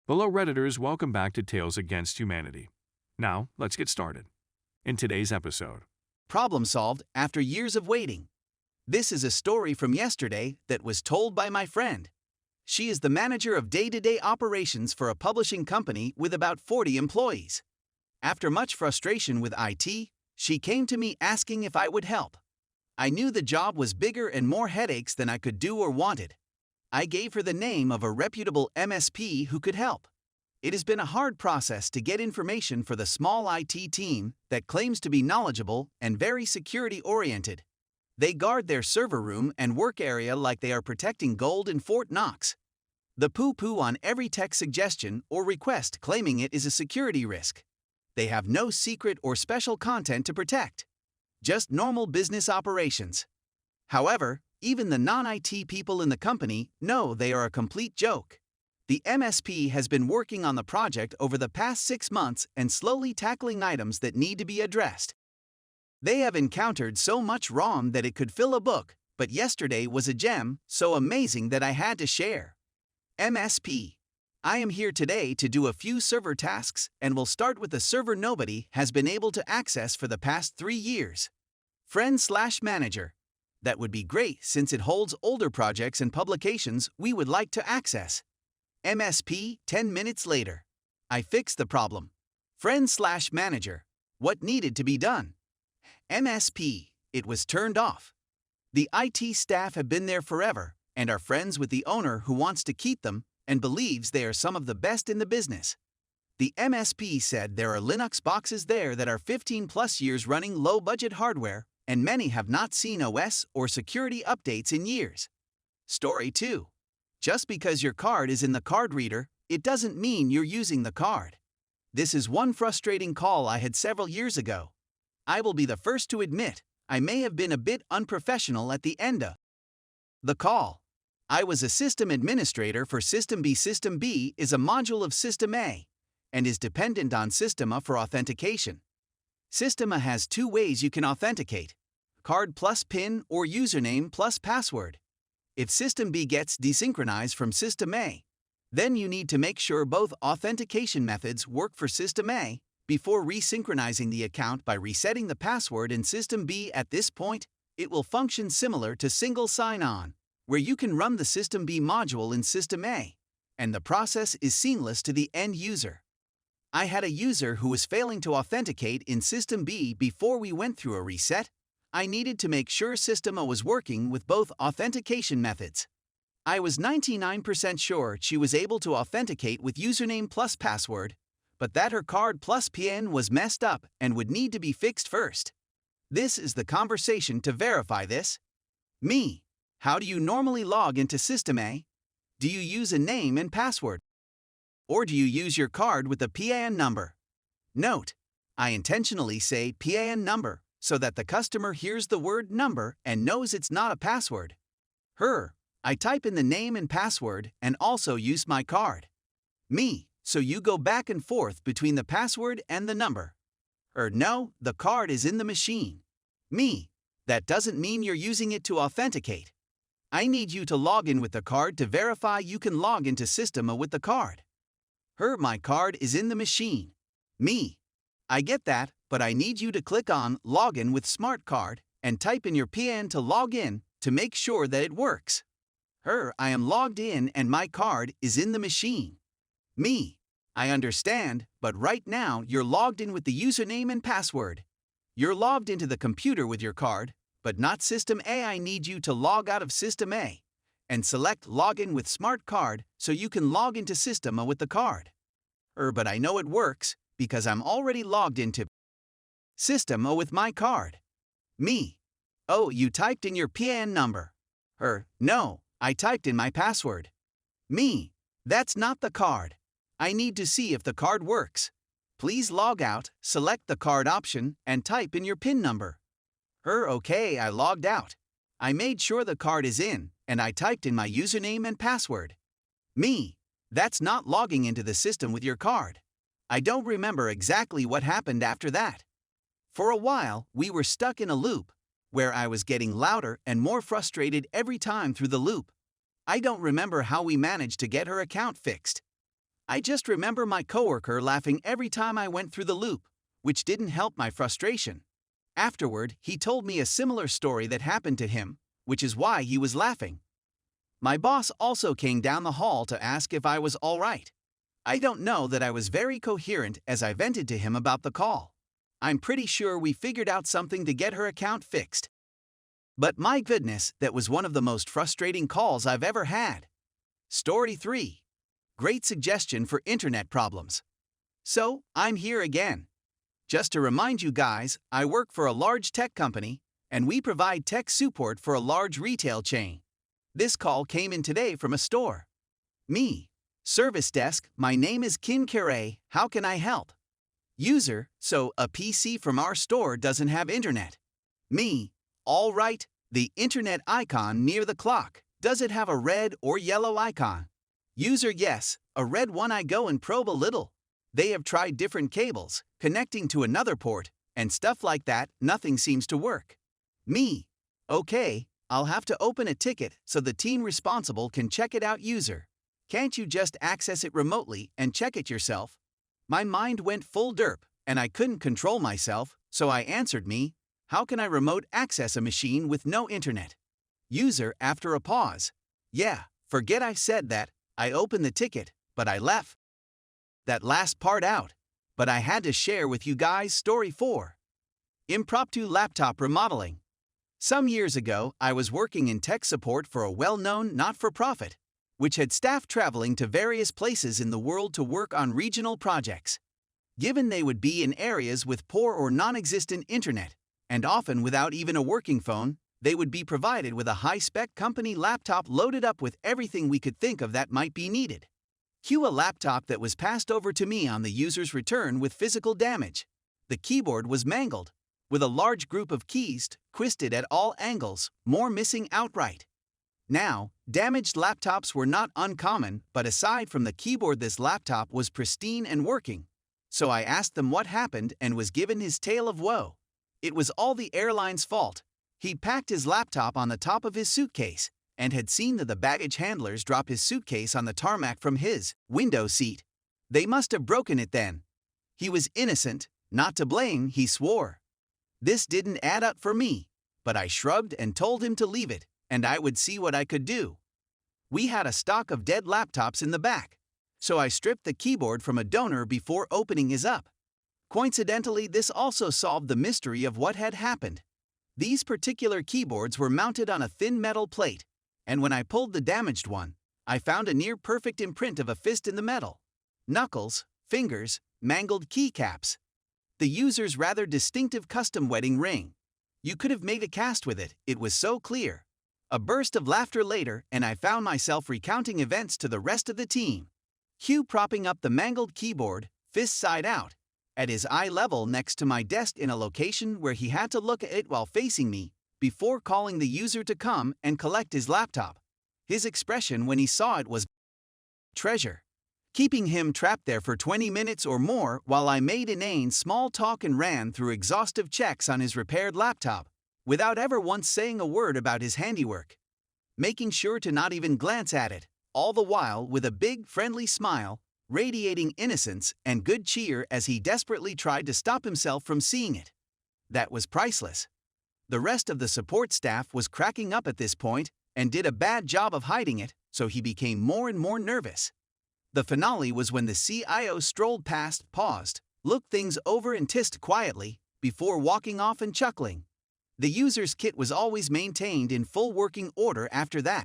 Hello Redditors, welcome back to Tales Against Humanity. Now, let's get started. In today's episode, Problem solved after years of waiting. This is a story from yesterday that was told by my friend. She is the manager of day-to-day operations for a publishing company with about 40 employees. After much frustration with IT, she came to me asking if I would help. I knew the job was bigger and more headaches than I could do or wanted. I gave her the name of a reputable MSP who could help. It has been a hard process to get information for the small IT team that claims to be knowledgeable and very security-oriented. They guard their server room and work area like they are protecting gold in Fort Knox. The poo-poo on every tech suggestion or request claiming it is a security risk. They have no secret or special content to protect. Just normal business operations. However, even the non-IT people in the company know they are a complete joke. The MSP has been working on the project over the past 6 months and slowly tackling items that need to be addressed. They have encountered so much ROM that it could fill a book, but yesterday was a gem, so amazing that I had to share. MSP. I am here today to do a few server tasks and will start with the server nobody has been able to access for the past 3 years. Friend/manager. That would be great since it holds older projects and publications we would like to access. MSP 10 minutes later. I fixed the problem. Friend/manager. What needed to be done? MSP. It was turned off. The IT staff have been there forever and are friends with the owner who wants to keep them and believes they are some of the best in the business. The MSP said there are Linux boxes there that are 15+ years running low-budget hardware, and many have not seen OS or security updates in years. Story 2. Just because your card is in the card reader, it doesn't mean you're using the card. This is one frustrating call I had several years ago. I will be the first to admit, I may have been a bit unprofessional at the end of the call. I was a system administrator for System B. System B is a module of System A and is dependent on Systema for authentication. Systema has 2 ways you can authenticate: card plus PIN or username plus password. If System B gets desynchronized from System A, then you need to make sure both authentication methods work for System A before resynchronizing the account by resetting the password in System B. At this point, it will function similar to single sign-on, where you can run the System B module in System A, and the process is seamless to the end user. I had a user who was failing to authenticate in System B before we went through a reset. I needed to make sure Systema was working with both authentication methods. I was 99% sure she was able to authenticate with username plus password, but that her card plus PIN was messed up and would need to be fixed first. This is the conversation to verify this. Me. How do you normally log into System A? Do you use a name and password? Or do you use your card with a PIN number? Note: I intentionally say PIN number so that the customer hears the word number and knows it's not a password. I type in the name and password and also use my card. Me. So you go back and forth between the password and the number. No, the card is in the machine. Me. That doesn't mean you're using it to authenticate. I need you to log in with the card to verify you can log into Systema with the card. My card is in the machine. Me. I get that, but I need you to click on Login with Smart Card and type in your PIN to log in to make sure that it works. I am logged in and my card is in the machine. Me. I understand, but right now you're logged in with the username and password. You're logged into the computer with your card, but not System A. I need you to log out of System A and select Login with Smart Card so you can log into Systema with the card. But I know it works because I'm already logged into Systema with my card. Me. Oh, you typed in your PIN number. No, I typed in my password. Me. That's not the card. I need to see if the card works. Please log out, select the card option, and type in your PIN number. Okay, I logged out. I made sure the card is in, and I typed in my username and password. Me. That's not logging into the system with your card. I don't remember exactly what happened after that. For a while, we were stuck in a loop, where I was getting louder and more frustrated every time through the loop. I don't remember how we managed to get her account fixed. I just remember my coworker laughing every time I went through the loop, which didn't help my frustration. Afterward, he told me a similar story that happened to him, which is why he was laughing. My boss also came down the hall to ask if I was all right. I don't know that I was very coherent as I vented to him about the call. I'm pretty sure we figured out something to get her account fixed. But my goodness, that was one of the most frustrating calls I've ever had. Story 3. Great suggestion for internet problems. So, I'm here again. Just to remind you guys, I work for a large tech company, and we provide tech support for a large retail chain. This call came in today from a store. Me. Service desk, my name is Kim Carey, how can I help? User, so a PC from our store doesn't have internet. Me. All right, the internet icon near the clock, does it have a red or yellow icon? User, yes, a red one. I go and probe a little. They have tried different cables, connecting to another port, and stuff like that, nothing seems to work. Me. Okay, I'll have to open a ticket so the team responsible can check it out. User. Can't you just access it remotely and check it yourself? My mind went full derp, and I couldn't control myself, so I answered. Me. How can I remote access a machine with no internet? User, after a pause. Yeah, forget I said that. I opened the ticket, but I left that last part out. But I had to share with you guys. Story 4. Impromptu laptop remodeling. Some years ago, I was working in tech support for a well-known not-for-profit, which had staff traveling to various places in the world to work on regional projects. Given they would be in areas with poor or non-existent internet, and often without even a working phone, they would be provided with a high-spec company laptop loaded up with everything we could think of that might be needed. Cue a laptop that was passed over to me on the user's return with physical damage. The keyboard was mangled, with a large group of keys twisted at all angles, more missing outright. Now, damaged laptops were not uncommon, but aside from the keyboard, this laptop was pristine and working. So I asked them what happened and was given his tale of woe. It was all the airline's fault. He'd packed his laptop on the top of his suitcase and had seen that the baggage handlers drop his suitcase on the tarmac from his window seat. They must have broken it then. He was innocent, not to blame, he swore. This didn't add up for me, but I shrugged and told him to leave it, and I would see what I could do. We had a stock of dead laptops in the back, so I stripped the keyboard from a donor before opening his up. Coincidentally, this also solved the mystery of what had happened. These particular keyboards were mounted on a thin metal plate, and when I pulled the damaged one, I found a near-perfect imprint of a fist in the metal. Knuckles, fingers, mangled keycaps. The user's rather distinctive custom wedding ring. You could have made a cast with it, it was so clear. A burst of laughter later, and I found myself recounting events to the rest of the team. Q propping up the mangled keyboard, fist side out, at his eye level next to my desk in a location where he had to look at it while facing me, before calling the user to come and collect his laptop. His expression when he saw it was treasure. Keeping him trapped there for 20 minutes or more while I made inane small talk and ran through exhaustive checks on his repaired laptop, without ever once saying a word about his handiwork. Making sure to not even glance at it, all the while with a big, friendly smile, radiating innocence and good cheer as he desperately tried to stop himself from seeing it. That was priceless. The rest of the support staff was cracking up at this point and did a bad job of hiding it, so he became more and more nervous. The finale was when the CIO strolled past, paused, looked things over and hissed quietly, before walking off and chuckling. The user's kit was always maintained in full working order after that.